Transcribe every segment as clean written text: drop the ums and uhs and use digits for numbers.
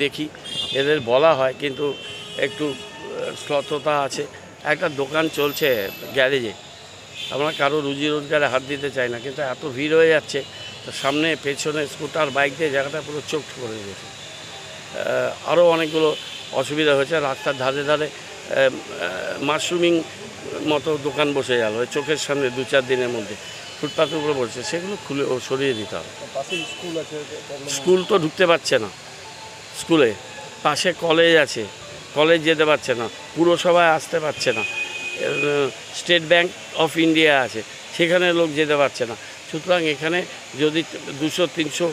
দেখি এদের বলা হয় কিন্তু একটু শ্লথতা আছে। একটা দোকান চলছে গ্যারেজে, আমরা কারো রুজি রোজগারে হাত দিতে চাই না, কিন্তু এত ভিড় হয়ে যাচ্ছে তো সামনে পেছনে স্কুটার বাইক দিয়ে জায়গাটা পুরো চোখ করে দিয়েছে। আরও অনেকগুলো অসুবিধা হয়েছে, রাস্তার ধারে ধারে মাশরুমিং মতো দোকান বসে গেল চোখের সামনে 2-4 দিনের মধ্যে, ফুটপাথের উপরে বসছে, সেগুলো খুলে সরিয়ে দিতে হবে। স্কুল তো ঢুকতে পারছে না, স্কুলে পাশে কলেজ আছে, কলেজ যেতে পারছে না, পুরসভায় আসতে পারছে না, স্টেট ব্যাংক অফ ইন্ডিয়া আছে, সেখানে লোক যেতে পারছে না। সুতরাং এখানে যদি 200-300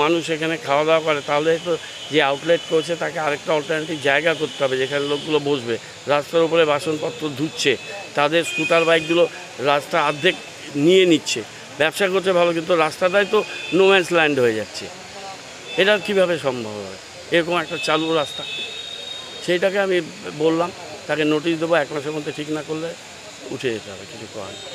মানুষ এখানে খাওয়া দাওয়া করে, তাহলে তো যে আউটলেট করছে তাকে আরেকটা অল্টারনেটিভ জায়গা করতে হবে যেখানে লোকগুলো বসবে। রাস্তার উপরে বাসনপত্র ধুচ্ছে, তাদের স্কুটার বাইকগুলো রাস্তা অর্ধেক নিয়ে নিচ্ছে, ব্যবসা করছে ভালো, কিন্তু রাস্তাটাই তো নোম্যান্স ল্যান্ড হয়ে যাচ্ছে। এটা কীভাবে সম্ভব হবে এরকম একটা চালু রাস্তা? সেইটাকে আমি বললাম তাকে নোটিশ দেবো, 1 মাসের মধ্যে ঠিক না করলে উঠে যেতে হবে, কিছু করার নেই।